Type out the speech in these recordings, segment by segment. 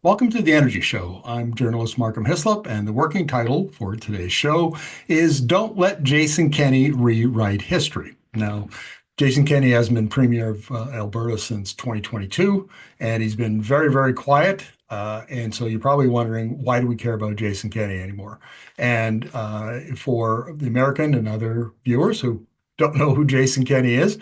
Welcome to the Energy Show. I'm journalist Markham Hislop, and the working title for today's show is Don't Let Jason Kenney Rewrite History. Now, Jason Kenney has been Premier of Alberta since 2022, and he's been very, very quiet. And so you're probably wondering, why do we care about Jason Kenney anymore? And for the American and other viewers who don't know who Jason Kenney is.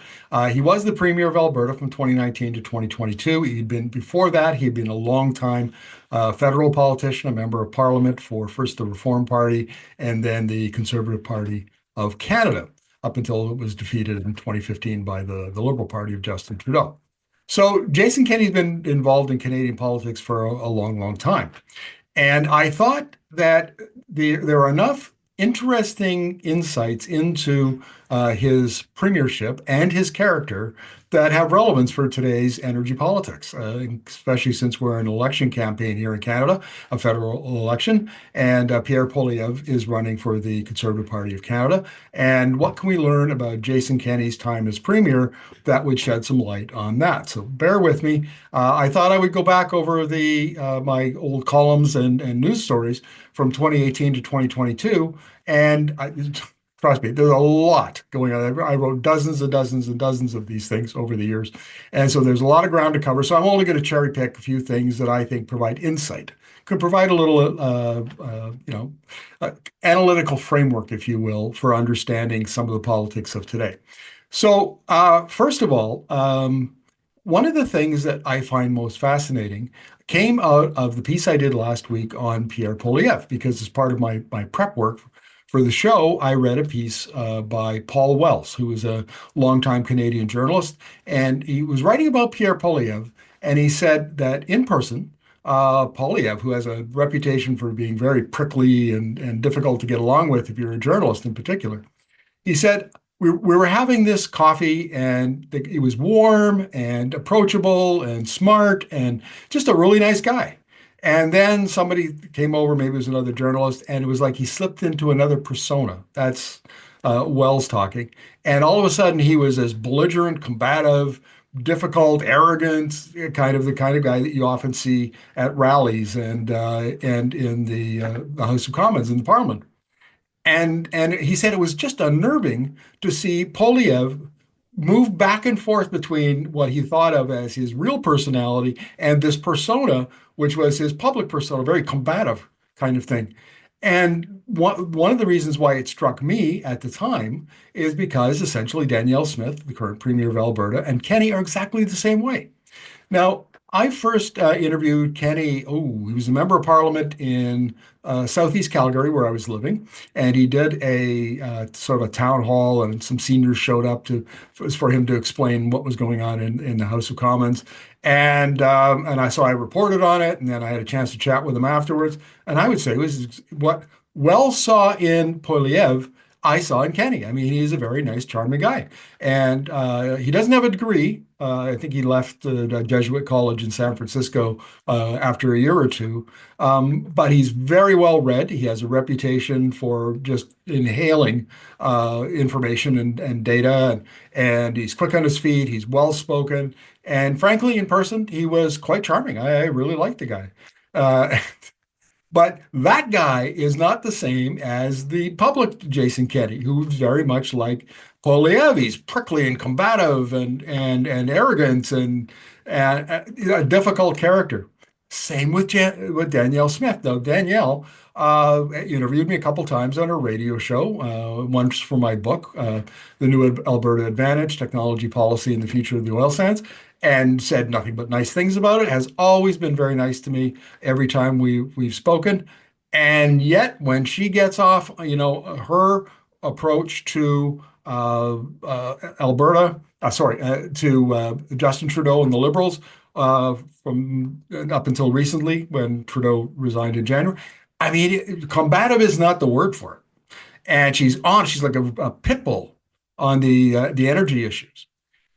He was the Premier of Alberta from 2019 to 2022. Before that, he'd been a long-time federal politician, a member of Parliament for first the Reform Party and then the Conservative Party of Canada, up until it was defeated in 2015 by the Liberal Party of Justin Trudeau. So Jason Kenney's been involved in Canadian politics for a long, long time. And I thought that there are enough interesting insights into his premiership and his character that have relevance for today's energy politics, especially since we're in an election campaign here in Canada, a federal election, and Pierre Poilievre is running for the Conservative Party of Canada. And what can we learn about Jason Kenney's time as premier that would shed some light on that? So bear with me. I thought I would go back over my old columns and news stories from 2018 to 2022, and trust me, there's a lot going on. I wrote dozens and dozens and dozens of these things over the years. And so there's a lot of ground to cover. So I'm only going to cherry pick a few things that I think provide insight, could provide a little, analytical framework, if you will, for understanding some of the politics of today. So first of all, one of the things that I find most fascinating came out of the piece I did last week on Pierre Poilievre, because as part of my prep work for the show, I read a piece by Paul Wells, who is a longtime Canadian journalist, and he was writing about Pierre Poilievre, and he said that in person, Poilievre, who has a reputation for being very prickly and difficult to get along with if you're a journalist in particular, he said, we were having this coffee and it was warm and approachable and smart and just a really nice guy. And then somebody came over, maybe it was another journalist, and it was like he slipped into another persona. That's Wells talking. And all of a sudden he was as belligerent, combative, difficult, arrogant, the kind of guy that you often see at rallies and in the House of Commons in the Parliament. And he said it was just unnerving to see Poilievre move back and forth between what he thought of as his real personality and this persona, which was his public persona, very combative kind of thing. And one of the reasons why it struck me at the time is because essentially Danielle Smith, the current Premier of Alberta, and Kenney are exactly the same way. Now, I first interviewed Kenney. He was a member of Parliament in Southeast Calgary, where I was living, and he did a sort of a town hall, and some seniors showed up for him to explain what was going on in the House of Commons, and I reported on it, and then I had a chance to chat with him afterwards, and I would say it was what Wells saw in Poilievre, I saw in Kenney. I mean, he's a very nice, charming guy. And he doesn't have a degree. I think he left the Jesuit college in San Francisco after a year or two. But he's very well read. He has a reputation for just inhaling information and data. And he's quick on his feet. He's well spoken. And frankly, in person, he was quite charming. I really liked the guy. But that guy is not the same as the public Jason Kenney, who's very much like Poilievre. He's prickly and combative and arrogant and a difficult character. Same with Danielle Smith. Now, Danielle interviewed me a couple times on her radio show, once for my book, The New Alberta Advantage, Technology Policy and the Future of the Oil Sands, and said nothing but nice things about it, has always been very nice to me every time we've spoken. And yet when she gets off, her approach to Alberta, to Justin Trudeau and the Liberals from up until recently when Trudeau resigned in January. I mean, combative is not the word for it. And she's like a pit bull on the energy issues.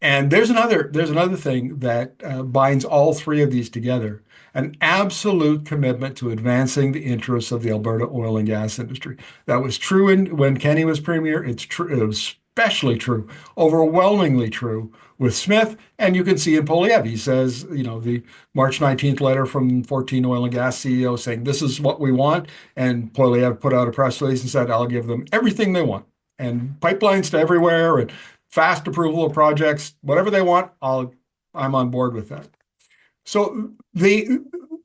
And there's another thing that binds all three of these together: an absolute commitment to advancing the interests of the Alberta oil and gas industry. That was true when Kenney was premier. It's true. It was especially true, overwhelmingly true with Smith. And you can see in Polyev, he says, the March 19th letter from 14 oil and gas CEOs saying, this is what we want. And Polyev put out a press release and said, I'll give them everything they want and pipelines to everywhere and fast approval of projects, whatever they want, I'm on board with that. So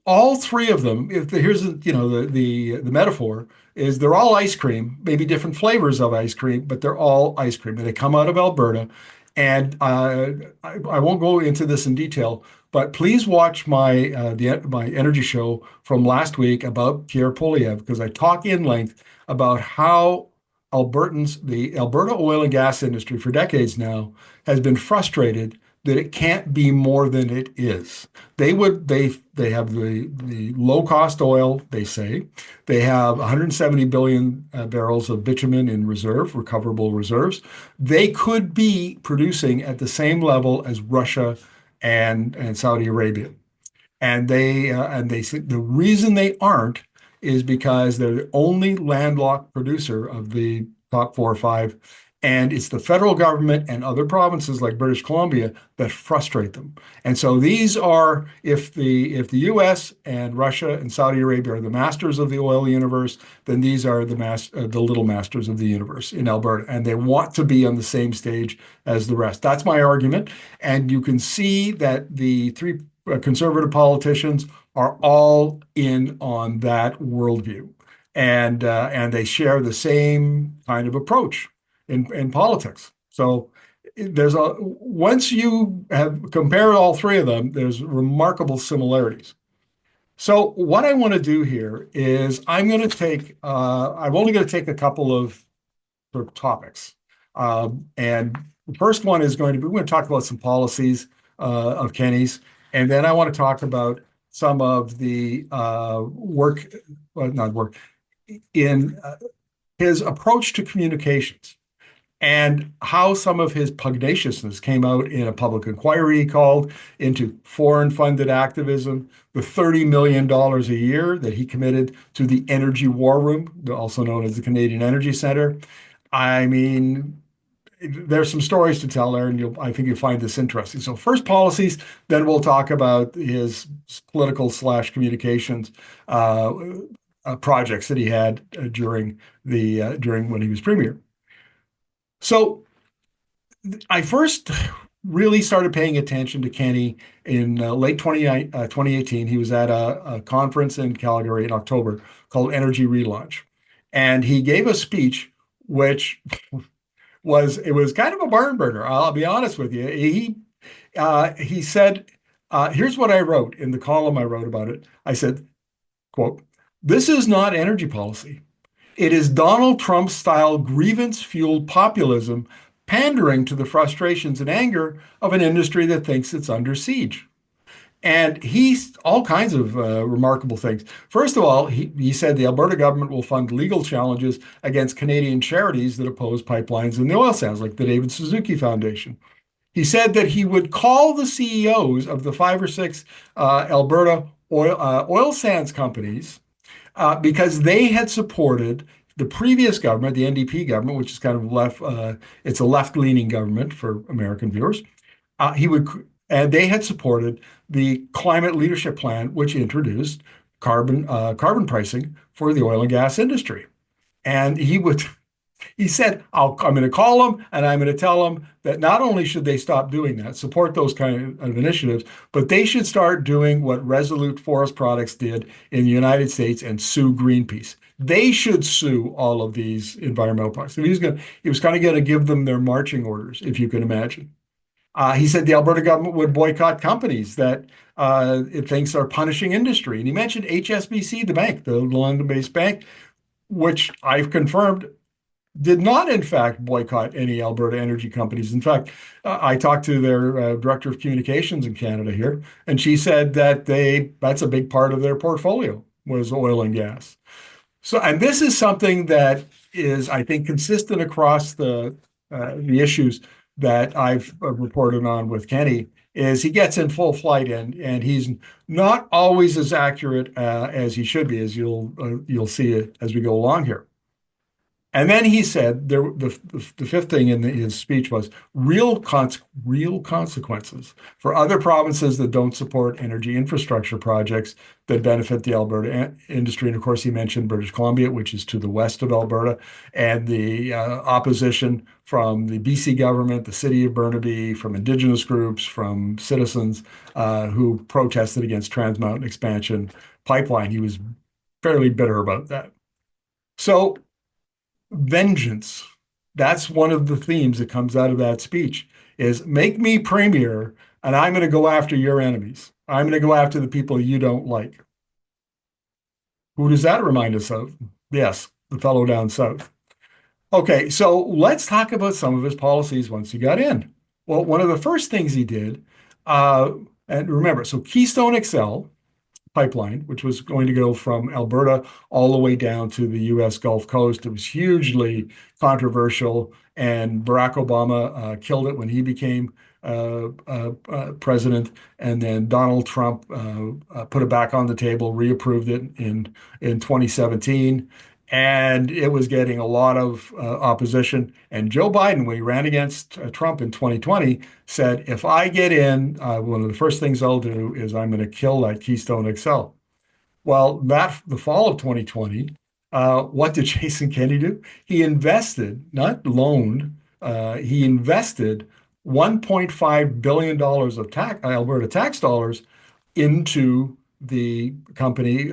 all three of them, if here's the metaphor is they're all ice cream, maybe different flavors of ice cream, but they're all ice cream, and they come out of Alberta. And I won't go into this in detail, but please watch my energy show from last week about Pierre Poilievre because I talk in length about how the Alberta oil and gas industry for decades now has been frustrated that it can't be more than it is. They have the low cost oil, they say. They have 170 billion barrels of bitumen in reserve, recoverable reserves. They could be producing at the same level as Russia and Saudi Arabia. And they say the reason they aren't is because they're the only landlocked producer of the top 4 or 5, and it's the federal government and other provinces like British Columbia that frustrate them. And so these are if the U.S. and Russia and Saudi Arabia are the masters of the oil universe, then these are the little masters of the universe in Alberta, and they want to be on the same stage as the rest. That's my argument, and you can see that the three conservative politicians are all in on that worldview, and they share the same kind of approach in politics. So once you have compared all three of them, there's remarkable similarities. So what I want to do here is I'm only going to take a couple of sort of topics. And the first one is we're going to talk about some policies of Kenney's, and then I want to talk about some of the not work, in his approach to communications and how some of his pugnaciousness came out in a public inquiry he called into foreign funded activism, the $30 million a year that he committed to the Energy War Room, also known as the Canadian Energy Center. I mean, there's some stories to tell there, and I think you'll find this interesting. So first policies, then we'll talk about his political/communications projects that he had during when he was premier. So I first really started paying attention to Kenney in late 2018. He was at a conference in Calgary in October called Energi Relaunch. And he gave a speech, which was kind of a barn burner. I'll be honest with you. He said, here's what I wrote in the column I wrote about it. I said, quote, "This is not energy policy. It is Donald Trump-style grievance-fueled populism pandering to the frustrations and anger of an industry that thinks it's under siege." And he's all kinds of remarkable things. First of all, he said the Alberta government will fund legal challenges against Canadian charities that oppose pipelines in the oil sands, like the David Suzuki Foundation. He said that he would call the CEOs of the 5 or 6 Alberta oil sands companies because they had supported the previous government, the NDP government, which is kind of it's a left-leaning government for American viewers. And they had supported the Climate Leadership Plan, which introduced carbon pricing for the oil and gas industry. And he said, I'm going to call them and I'm going to tell them that not only should they stop doing that, support those kind of initiatives, but they should start doing what Resolute Forest Products did in the United States and sue Greenpeace. They should sue all of these environmental products. So he was kind of going to give them their marching orders, if you can imagine. He said the Alberta government would boycott companies that it thinks are punishing industry. And he mentioned HSBC, the bank, the London-based bank, which I've confirmed did not, in fact, boycott any Alberta energy companies. In fact, I talked to their director of communications in Canada here, and she said that that's a big part of their portfolio was oil and gas. So, and this is something that is, I think, consistent across the issues that I've reported on with Kenney, is he gets in full flight and he's not always as accurate as he should be, as you'll see it as we go along here. And then he said the fifth thing in his speech was real consequences for other provinces that don't support energy infrastructure projects that benefit the Alberta industry. And of course, he mentioned British Columbia, which is to the west of Alberta, and the opposition from the BC government, the city of Burnaby, from Indigenous groups, from citizens who protested against Trans Mountain expansion pipeline. He was fairly bitter about that. So vengeance. That's one of the themes that comes out of that speech is make me premier and I'm going to go after your enemies. I'm going to go after the people you don't like. Who does that remind us of? Yes, the fellow down south. Okay, so let's talk about some of his policies once he got in. Well, one of the first things he did, uh, and remember, so Keystone XL pipeline, which was going to go from Alberta all the way down to the US Gulf Coast. It was hugely controversial, and Barack Obama killed it when he became president. And then Donald Trump put it back on the table, reapproved it in 2017. And it was getting a lot of opposition. And Joe Biden, when he ran against Trump in 2020, said, if I get in, one of the first things I'll do is I'm going to kill that Keystone XL. Well, the fall of 2020, what did Jason Kenney do? He invested, not loaned, he invested $1.5 billion of Alberta tax dollars into the company,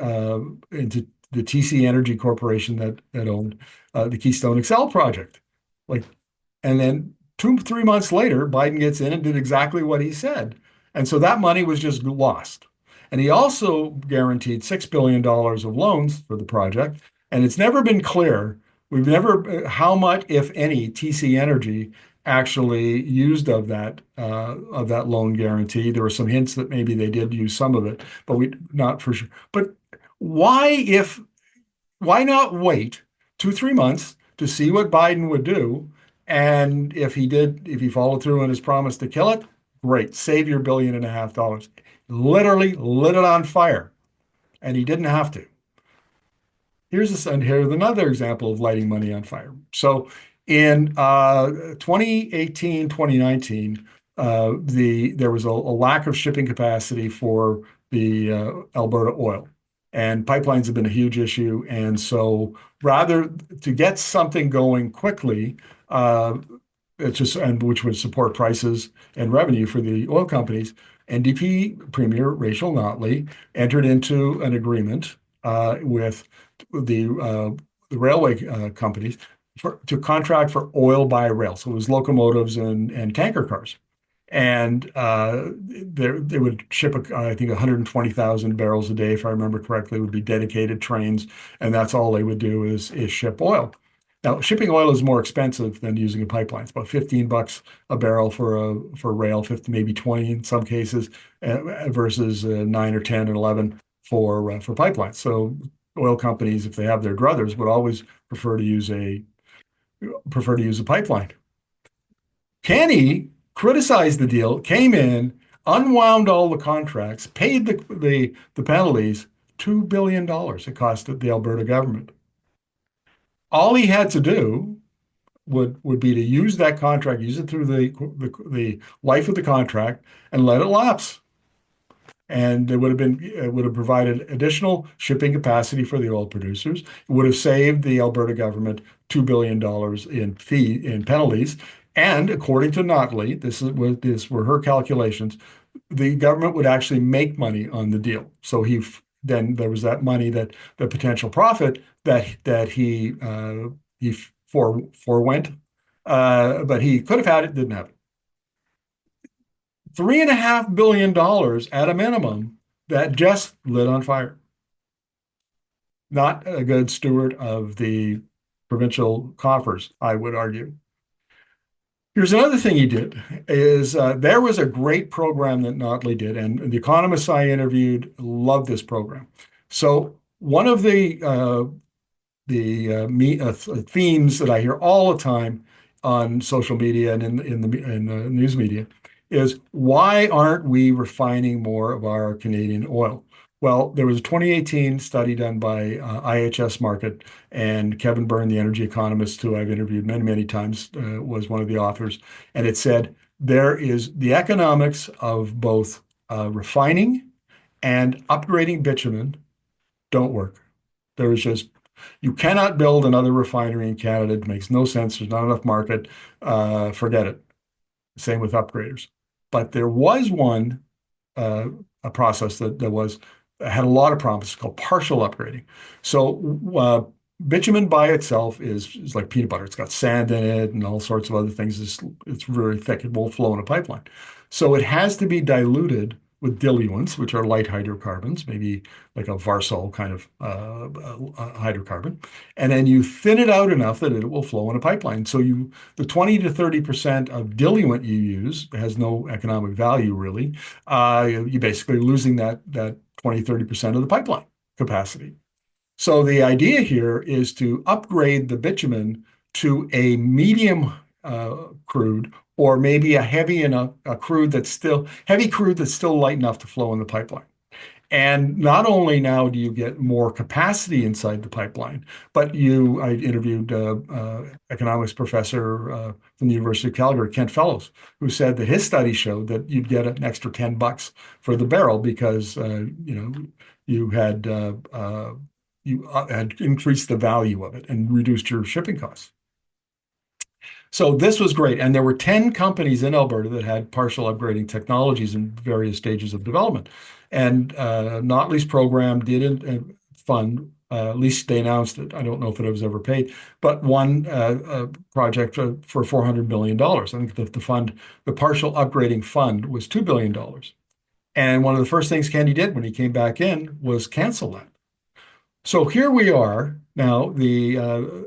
into the TC Energy Corporation that owned the Keystone XL project. Like, and then 3 months later, Biden gets in and did exactly what he said. And so that money was just lost. And he also guaranteed $6 billion of loans for the project. And it's never been clear, we've never, how much, if any, TC Energy actually used of that loan guarantee. There were some hints that maybe they did use some of it, but we not for sure. But why if why not wait 2, 3 months to see what Biden would do? And if he followed through on his promise to kill it, great, save your $1.5 billion. Literally lit it on fire, and he didn't have to. Here's another example of lighting money on fire. So in 2018, 2019, there was a lack of shipping capacity for the Alberta oil, and pipelines have been a huge issue. And so rather to get something going quickly, it's just and which would support prices and revenue for the oil companies, NDP Premier Rachel Notley entered into an agreement with the railway companies to contract for oil by rail. So it was locomotives and tanker cars. And they would ship, I think, 120,000 barrels a day, if I remember correctly, would be dedicated trains. And that's all they would do is ship oil. Now, shipping oil is more expensive than using a pipeline. It's about $15 a barrel for rail, 50, maybe 20 in some cases, versus 9 or 10 or 11 for pipelines. So oil companies, if they have their druthers, would always prefer to use a pipeline. Kenney criticized the deal, came in, unwound all the contracts, paid the penalties, $2 billion it cost the Alberta government. All he had to do would be to use that contract, use it through the life of the contract, and let it lapse. And it would have provided additional shipping capacity for the oil producers. It would have saved the Alberta government $2 billion in penalties. And according to Notley, this were her calculations, the government would actually make money on the deal. So then there was that money, that the potential profit that he forewent, but he could have had it, didn't have it. $3.5 billion at a minimum that just lit on fire. Not a good steward of the provincial coffers, I would argue. Here's another thing he did is there was a great program that Notley did, and the economists I interviewed loved this program. So one of the themes that I hear all the time on social media and in the news media is why aren't we refining more of our Canadian oil? Well, there was a 2018 study done by IHS Market, and Kevin Byrne, the energy economist, who I've interviewed many, many times, was one of the authors. And it said there is the economics of both refining and upgrading bitumen don't work. There is just, you cannot build another refinery in Canada. It makes no sense. There's not enough market. Forget it. Same with upgraders. But there was one uh, a process that was had a lot of promise called partial upgrading. So bitumen by itself is like peanut butter. It's got sand in it and all sorts of other things. It's very thick. It won't flow in a pipeline. So it has to be diluted with diluents, which are light hydrocarbons, maybe like a Varsol kind of hydrocarbon. And then you thin it out enough that it will flow in a pipeline. So the 20 to 30% of diluent you use has no economic value really. You're basically losing that 20, 30% of the pipeline capacity. So the idea here is to upgrade the bitumen to a medium crude, or maybe a heavy enough a crude that's still heavy crude that's still light enough to flow in the pipeline. And not only now do you get more capacity inside the pipeline, but I interviewed economics professor from the University of Calgary, Kent Fellows, who said that his study showed that you'd get an extra $10 for the barrel because you had had increased the value of it and reduced your shipping costs. So this was great. And there were 10 companies in Alberta that had partial upgrading technologies in various stages of development. And Not Least program did fund, at least they announced it. I don't know if it was ever paid, but one project for $400 million. I think that the partial upgrading fund was $2 billion. And one of the first things Kenny did when he came back in was cancel that. So here we are now. The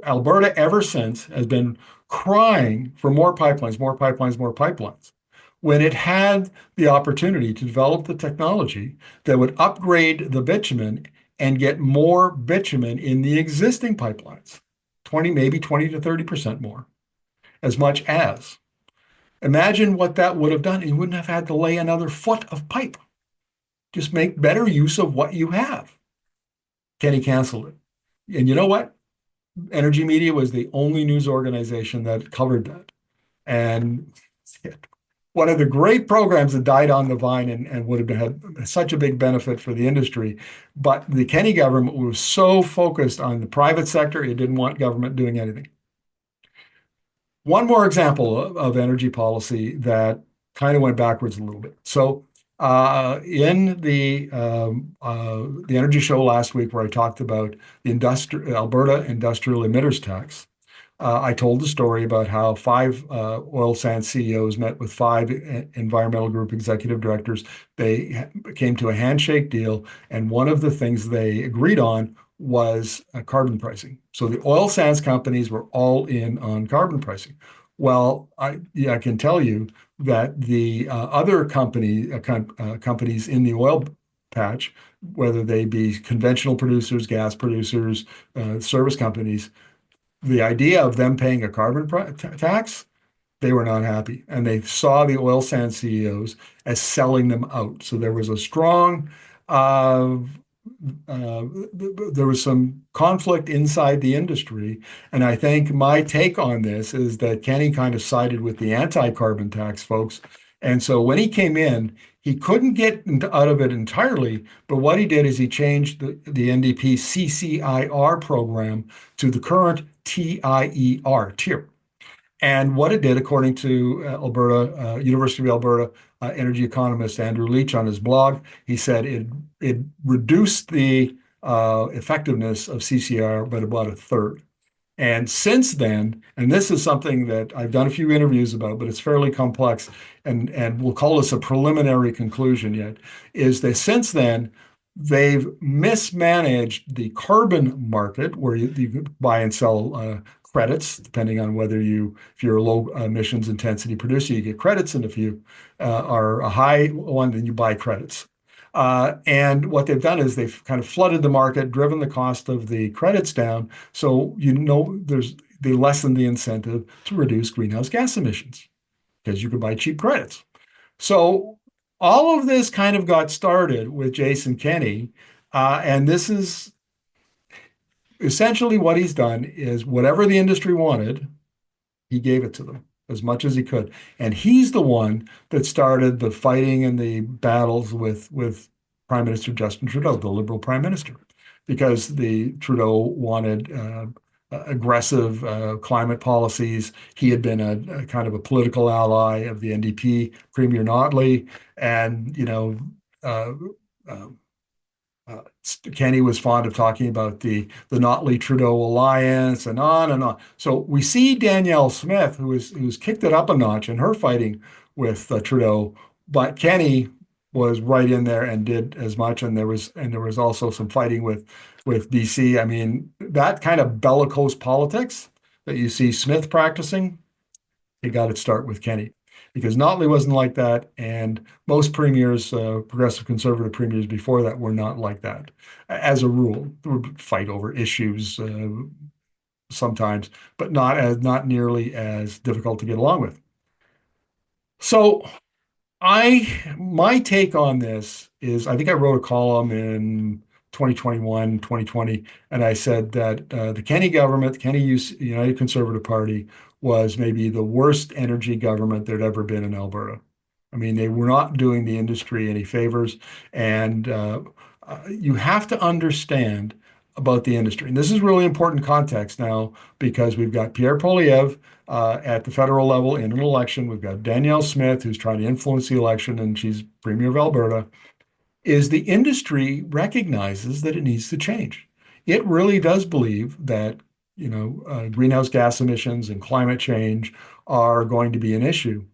Alberta ever since has been crying for more pipelines, more pipelines, more pipelines. When it had the opportunity to develop the technology that would upgrade the bitumen and get more bitumen in the existing pipelines, 20, maybe 20 to 30% more, as much as. Imagine what that would have done. You wouldn't have had to lay another foot of pipe. Just make better use of what you have. Kenny canceled it. And you know what? Energy Media was the only news organization that covered that. And one of the great programs that died on the vine and would have had such a big benefit for the industry. But the Kenney government was so focused on the private sector, it didn't want government doing anything. One more example of energy policy that kind of went backwards a little bit. So in the energy show last week, where I talked about the Alberta industrial emitters tax, I told the story about how five oil sands CEOs met with five environmental group executive directors. They came to a handshake deal, and one of the things they agreed on was carbon pricing. So the oil sands companies were all in on carbon pricing. Well, I can tell you that the other companies in the oil patch, whether they be conventional producers, gas producers, service companies, the idea of them paying a carbon tax, they were not happy. And they saw the oil sands CEOs as selling them out. So there was a strong, uh, there was some conflict inside the industry. And I think my take on this is that Kenny kind of sided with the anti-carbon tax folks. And so when he came in, he couldn't get out of it entirely, but what he did is he changed the NDP CCIR program to the current TIER. And what it did, according to University of Alberta energy economist Andrew Leach on his blog, he said it reduced the effectiveness of CCR by about a third. And since then, and this is something that I've done a few interviews about, but it's fairly complex, and we'll call this a preliminary conclusion yet, is that since then, they've mismanaged the carbon market where you buy and sell credits, depending on if you're a low emissions intensity producer, you get credits, and if you are a high one, then you buy credits. And what they've done is they've kind of flooded the market, driven the cost of the credits down. So they lessen the incentive to reduce greenhouse gas emissions because you can buy cheap credits. So all of this kind of got started with Jason Kenney, and this is essentially what he's done is whatever the industry wanted, he gave it to them as much as he could. And he's the one that started the fighting and the battles with Prime Minister Justin Trudeau, the Liberal Prime Minister, because the Trudeau wanted aggressive climate policies. He had been a kind of a political ally of the NDP, Premier Notley, and uh, uh, uh, Kenny was fond of talking about the Notley Trudeau alliance and on and on. So we see Danielle Smith, who's kicked it up a notch in her fighting with Trudeau, but Kenny was right in there and did as much. And there was also some fighting with BC. I mean, that kind of bellicose politics that you see Smith practicing, you got to start with Kenny because Notley wasn't like that, and most premiers, progressive conservative premiers before that, were not like that. As a rule, they would fight over issues sometimes, but not nearly as difficult to get along with. So my take on this is I think I wrote a column in 2021, 2020, and I said that the Kenney government, the Kenney United Conservative Party, was maybe the worst energy government there'd ever been in Alberta. I mean, they were not doing the industry any favors, and you have to understand about the industry. And this is really important context now because we've got Pierre Poilievre at the federal level in an election. We've got Danielle Smith, who's trying to influence the election, and she's Premier of Alberta. Is the industry recognizes that it needs to change. It really does believe that greenhouse gas emissions and climate change are going to be an issue.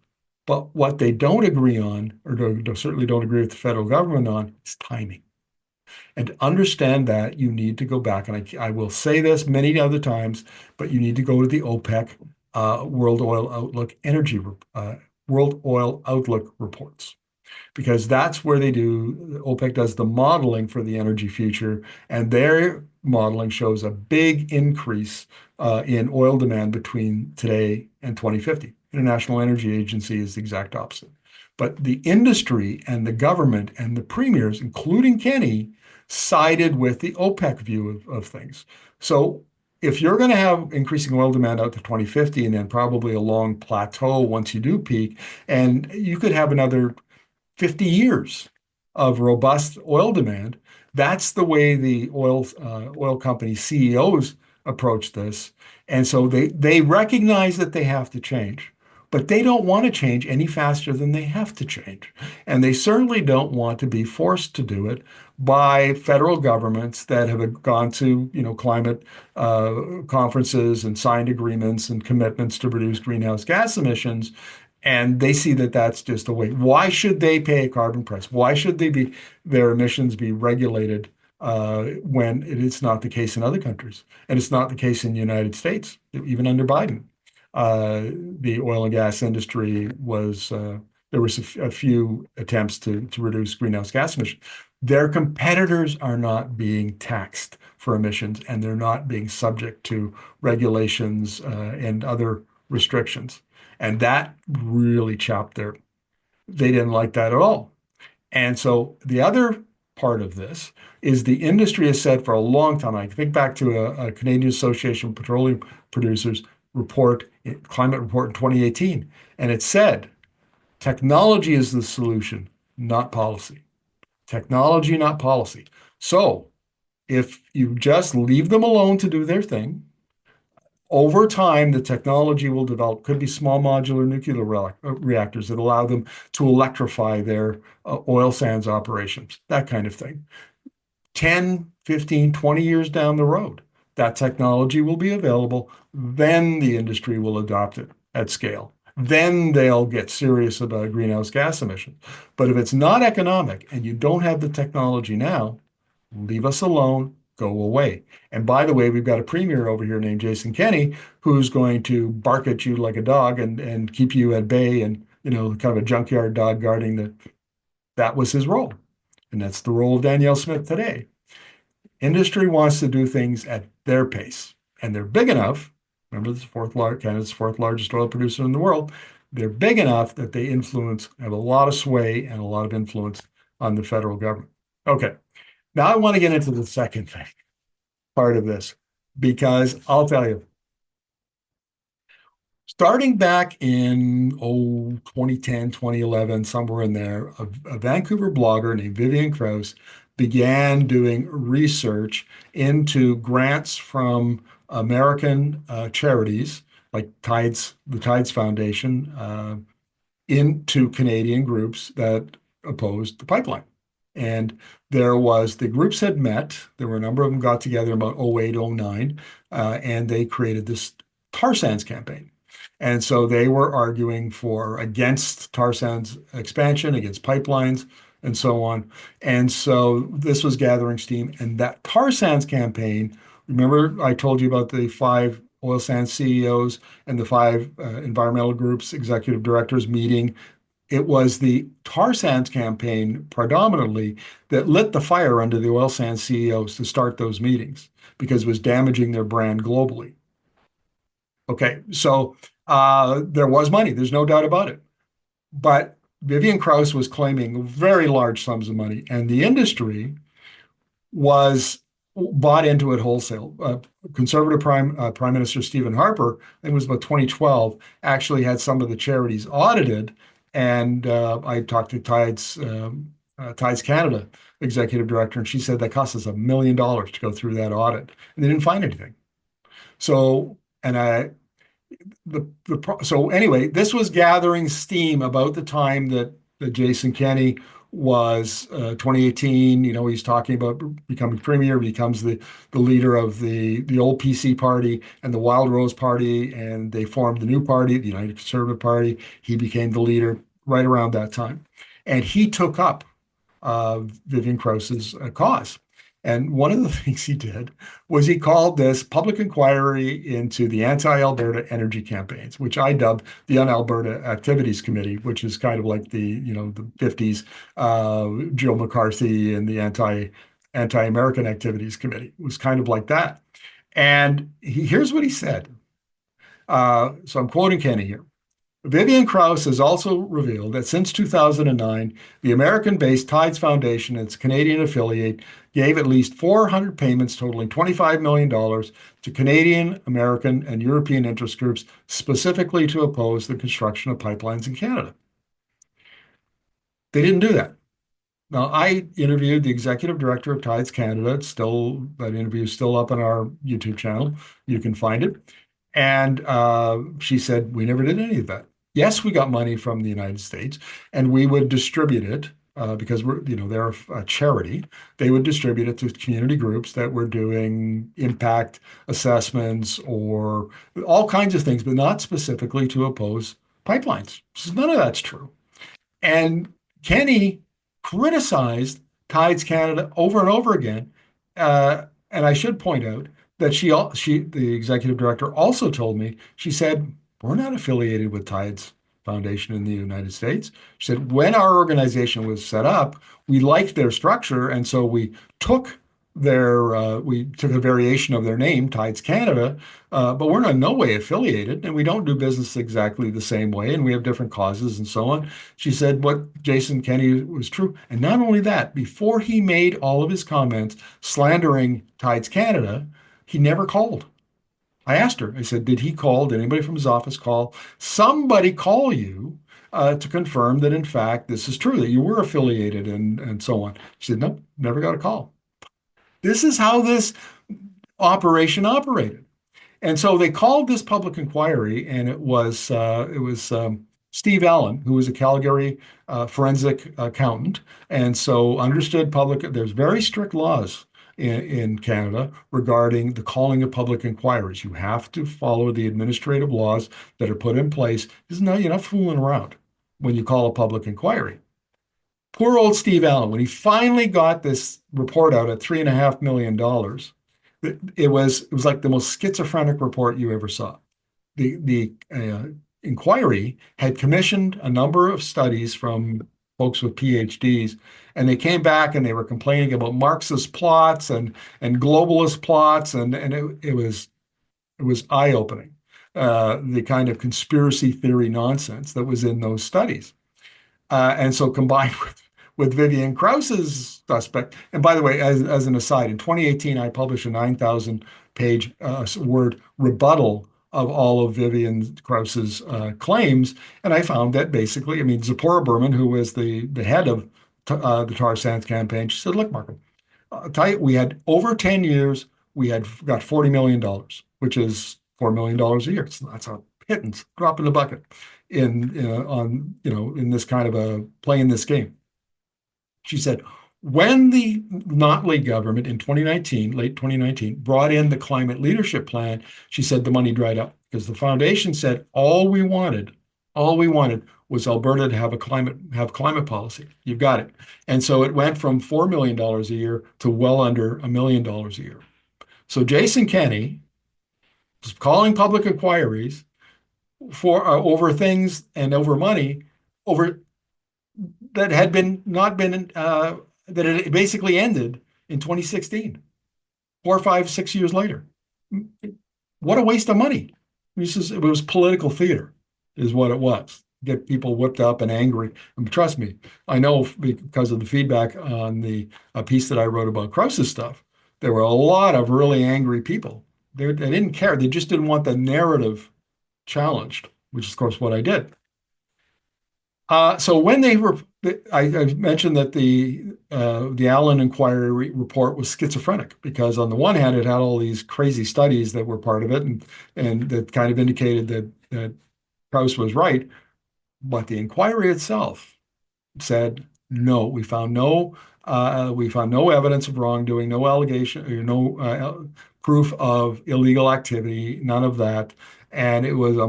But what they don't agree on, or certainly don't agree with the federal government on, is timing. And to understand that, you need to go back, and I will say this many other times, but you need to go to the OPEC World Oil Outlook World Oil Outlook reports because that's where OPEC does the modeling for the energy future, and their modeling shows a big increase in oil demand between today and 2050. International Energy Agency is the exact opposite. But the industry and the government and the premiers, including Kenny, sided with the OPEC view of things. So if you're going to have increasing oil demand out to 2050 and then probably a long plateau once you do peak, and you could have another 50 years of robust oil demand. That's the way the oil company CEOs approach this. And so they recognize that they have to change, but they don't want to change any faster than they have to change. And they certainly don't want to be forced to do it by federal governments that have gone to, climate conferences and signed agreements and commitments to reduce greenhouse gas emissions. And they see that that's just a way. Why should they pay a carbon price? Why should their emissions be regulated when it is not the case in other countries? And it's not the case in the United States, even under Biden. The oil and gas industry there was a few attempts to reduce greenhouse gas emissions. Their competitors are not being taxed for emissions, and they're not being subject to regulations and other restrictions. And that really chopped they didn't like that at all. And so the other part of this is the industry has said for a long time, I think back to a Canadian Association of Petroleum Producers climate report in 2018, and it said technology is the solution, not policy. Technology, not policy. So if you just leave them alone to do their thing, over time, the technology will develop. Could be small modular nuclear reactors that allow them to electrify their oil sands operations, that kind of thing. 10, 15, 20 years down the road, that technology will be available. Then the industry will adopt it at scale. Then they'll get serious about greenhouse gas emissions. But if it's not economic and you don't have the technology now, leave us alone, go away. And by the way, we've got a premier over here named Jason Kenney who's going to bark at you like a dog and keep you at bay and, kind of a junkyard dog guarding that was his role. And that's the role of Danielle Smith today. Industry wants to do things at their pace, and they're big enough. Remember, Canada's fourth largest oil producer in the world. they're big enough that they influence, have a lot of sway and a lot of influence on the federal government. Okay, now I want to get into the second thing, part of this, because I'll tell you, starting back in 2010, 2011, somewhere in there, a Vancouver blogger named Vivian Krause began doing research into grants from American charities like the Tides Foundation, into Canadian groups that opposed the pipeline. And the groups had met. There were a number of them got together about 08, 09, and they created this tar sands campaign. And so they were arguing against tar sands expansion, against pipelines, and so on. And so this was gathering steam. And that tar sands campaign, remember I told you about the five oil sands CEOs and the five environmental groups, executive directors meeting. It was the tar sands campaign predominantly that lit the fire under the oil sands CEOs to start those meetings because it was damaging their brand globally. Okay, so there was money, there's no doubt about it. But Vivian Krause was claiming very large sums of money, and the industry was bought into it wholesale. Conservative Prime Minister Stephen Harper, I think it was about 2012, actually had some of the charities audited, and I talked to Tides Canada executive director, and she said that cost us $1 million to go through that audit, and they didn't find anything. So, and I so anyway, this was gathering steam about the time that Jason Kenney was 2018. He's talking about becoming premier, becomes the leader of the old PC party and the Wild Rose Party, and they formed the new party, the United Conservative Party. He became the leader right around that time, and he took up Vivian Krause's cause. And one of the things he did was he called this public inquiry into the anti-Alberta energy campaigns, which I dubbed the Un-Alberta Activities Committee, which is kind of like the 50s Joe McCarthy and the anti-American Activities Committee. It was kind of like that. And here's what he said. So I'm quoting Kenny here. Vivian Krause has also revealed that since 2009, the American-based Tides Foundation and its Canadian affiliate gave at least 400 payments totaling $25 million to Canadian, American, and European interest groups specifically to oppose the construction of pipelines in Canada. They didn't do that. Now, I interviewed the executive director of Tides Canada. That interview is still up on our YouTube channel. You can find it. And she said, we never did any of that. Yes, we got money from the United States, and we would distribute it because they're a charity. They would distribute it to community groups that were doing impact assessments or all kinds of things, but not specifically to oppose pipelines. So none of that's true. And Kenny criticized Tides Canada over and over again. And I should point out that the executive director also told me, she said, we're not affiliated with Tides Foundation in the United States. She said, when our organization was set up, we liked their structure. And so we took a variation of their name, Tides Canada, but we're in no way affiliated and we don't do business exactly the same way. And we have different causes and so on. She said what Jason Kenney was true. And not only that, before he made all of his comments slandering Tides Canada, he never called. I asked her, I said, did anybody from his office call? Somebody call you to confirm that, in fact, this is true, that you were affiliated and so on. She said, nope, never got a call. This is how this operation operated. And so they called this public inquiry, and it was Steve Allen, who was a Calgary forensic accountant, and so understood there's very strict laws in Canada regarding the calling of public inquiries. You have to follow the administrative laws that are put in place. You're not fooling around when you call a public inquiry. Poor old Steve Allen, when he finally got this report out at $3.5 million, it was like the most schizophrenic report you ever saw. The inquiry had commissioned a number of studies from folks with PhDs, and they came back and they were complaining about Marxist plots and globalist plots, and it was eye-opening. the kind of conspiracy theory nonsense that was in those studies. And so combined with Vivian Krause's suspect, and by the way, as an aside, in 2018, I published a 9,000 page word rebuttal of all of Vivian Krause's claims. And I found that basically, I mean, Zipporah Berman, who was the head of the tar sands campaign, she said, look, Marco, I'll tell you, we had over 10 years, we had got $40 million, which is $4 million a year. So that's a pittance, drop in the bucket in this kind of a playing this game. She said, when the Notley government in 2019, late 2019, brought in the climate leadership plan, she said the money dried up because the foundation said all we wanted was Alberta to have climate policy. You've got it. And so it went from $4 million a year to well under $1 million a year. So Jason Kenney was calling public inquiries for over things and over money over that had been not been that it basically ended in 2016, 4, 5, 6 years later. What a waste of money. It was political theater, is what it was. Get people whipped up and angry. And trust me, I know because of the feedback on the piece that I wrote about Krause's stuff, there were a lot of really angry people. They didn't care. They just didn't want the narrative challenged, which is, of course, what I did. So when I mentioned that the Allen Inquiry report was schizophrenic because on the one hand it had all these crazy studies that were part of it and that kind of indicated that Krause was right, but the inquiry itself said no. We found no evidence of wrongdoing, no allegation, or no proof of illegal activity, none of that. And it was it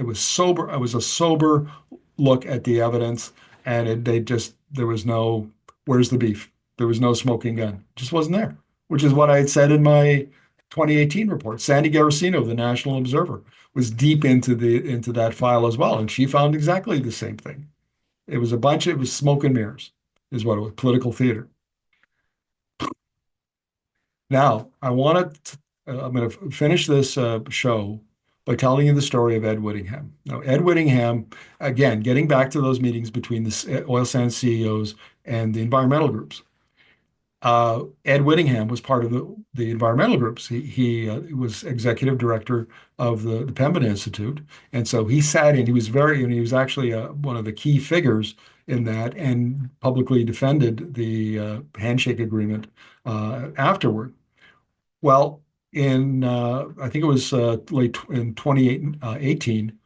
was sober. It was a sober look at the evidence, and there was no, where's the beef? There was no smoking gun. It just wasn't there, which is what I had said in my 2018 report. Sandy Garasino of the National Observer was deep into that file as well, and she found exactly the same thing. It was smoke and mirrors, is what it was, political theater. Now, I'm going to finish this show by telling you the story of Ed Whittingham. Now, Ed Whittingham, again, getting back to those meetings between the oil sands CEOs and the environmental groups. Ed Whittingham was part of the environmental groups. He was executive director of the Pembina Institute, and so he sat in. He was actually one of the key figures in that, and publicly defended the handshake agreement afterward. Well, I think it was late in 2018,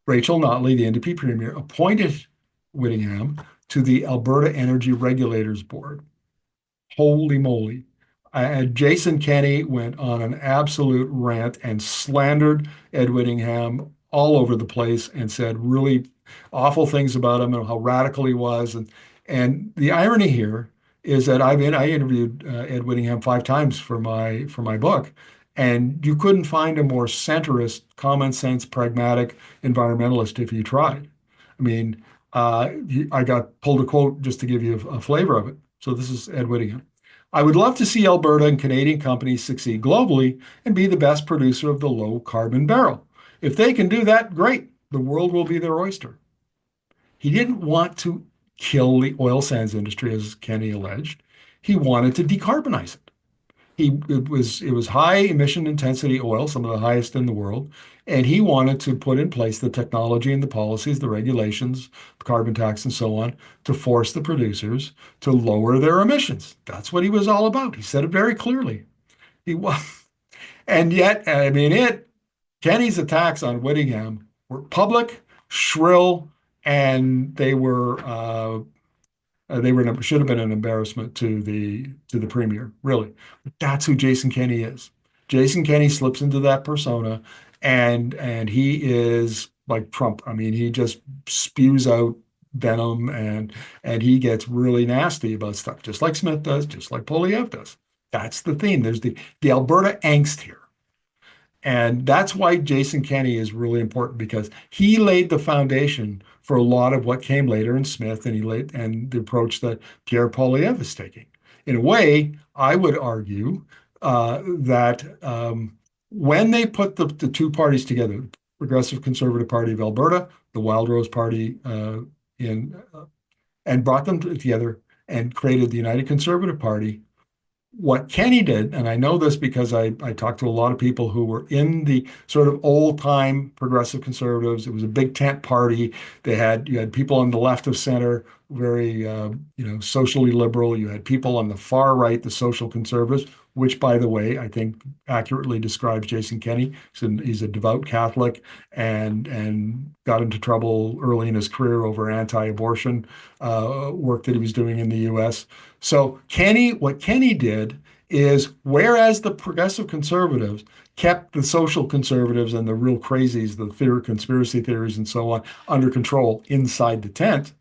Rachel Notley, the NDP premier, appointed Whittingham to the Alberta Energy Regulators Board. Holy moly. Jason Kenney went on an absolute rant and slandered Ed Whittingham all over the place and said really awful things about him and how radical he was. And the irony here is that I interviewed Ed Whittingham 5 times for my book, and you couldn't find a more centrist, common sense, pragmatic environmentalist if you tried. I mean, I got pulled a quote just to give you a flavor of it. So this is Ed Whittingham. I would love to see Alberta and Canadian companies succeed globally and be the best producer of the low carbon barrel. If they can do that, great. The world will be their oyster. He didn't want to kill the oil sands industry, as Kenney alleged. He wanted to decarbonize it. It was high emission intensity oil, some of the highest in the world, and he wanted to put in place the technology and the policies, the regulations, the carbon tax, and so on, to force the producers to lower their emissions. That's what he was all about. He said it very clearly. He was, and yet, I mean, Kenney's attacks on Whittingham were public, shrill, and should have been an embarrassment to the premier, really. But that's who Jason Kenney is. Jason Kenney slips into that persona, and he is like Trump. I mean, he just spews out venom, and he gets really nasty about stuff, just like Smith does, just like Poilievre does. That's the theme. There's the Alberta angst here. And that's why Jason Kenney is really important, because he laid the foundation for a lot of what came later in Smith, and the approach that Pierre Poilievre is taking. In a way, I would argue that When they put the two parties together, the Progressive Conservative Party of Alberta, the Wild Rose Party in and brought them together and created the United Conservative Party. What Kenney did, and I know this because I talked to a lot of people who were in the sort of old time progressive conservatives. It was a big tent party. You had people on the left of center, very socially liberal. You had people on the far right, the social conservatives, which, by the way, I think accurately describes Jason Kenney. He's a devout Catholic and got into trouble early in his career over anti-abortion work that he was doing in the U.S. So what Kenney did is, whereas the progressive conservatives kept the social conservatives and the real crazies, the conspiracy theories and so on, under control inside the tent,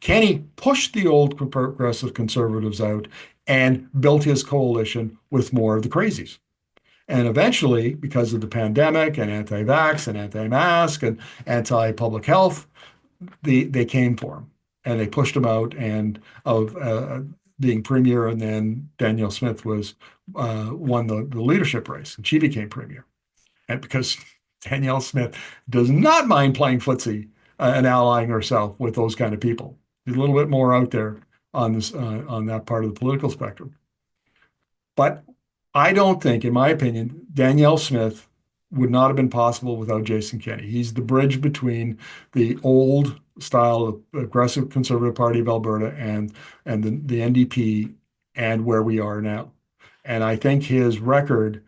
Kenney pushed the old progressive conservatives out and built his coalition with more of the crazies. And eventually, because of the pandemic and anti-vax and anti-mask and anti-public health, they came for him and they pushed him out and of being premier. And then Danielle Smith won the leadership race and she became premier. And because Danielle Smith does not mind playing footsie and allying herself with those kind of people. She's a little bit more out there on this on that part of the political spectrum. But I don't think, in my opinion, Danielle Smith would not have been possible without Jason Kenney. He's the bridge between the old style of aggressive Conservative Party of Alberta and the NDP and where we are now. And I think his record,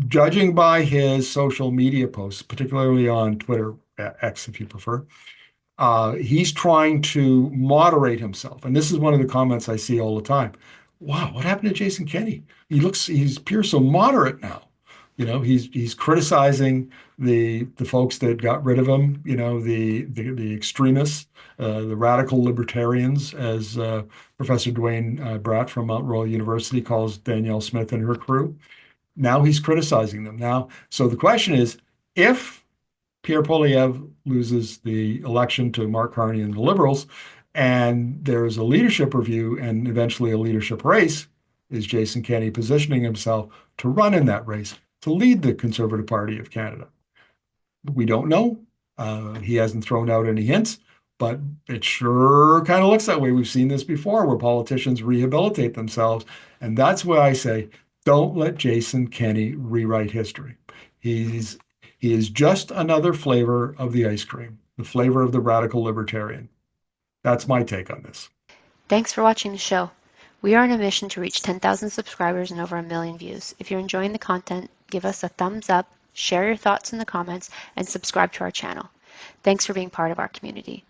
judging by his social media posts, particularly on Twitter, X if you prefer, he's trying to moderate himself. And this is one of the comments I see all the time. Wow, what happened to Jason Kenney? He appears so moderate now. He's criticizing the folks that got rid of him, the extremists, the radical libertarians, as Professor Dwayne Bratt from Mount Royal University calls Danielle Smith and her crew. Now he's criticizing them. So the question is, if Pierre Poilievre loses the election to Mark Carney and the Liberals, and there's a leadership review and eventually a leadership race, is Jason Kenney positioning himself to run in that race, to lead the Conservative Party of Canada? We don't know. He hasn't thrown out any hints, but it sure kind of looks that way. We've seen this before where politicians rehabilitate themselves. And that's why I say, don't let Jason Kenney rewrite history. He is just another flavor of the ice cream, the flavor of the radical libertarian. That's my take on this. Thanks for watching the show. We are on a mission to reach 10,000 subscribers and over 1 million views. If you're enjoying the content, give us a thumbs up, share your thoughts in the comments, and subscribe to our channel. Thanks for being part of our community.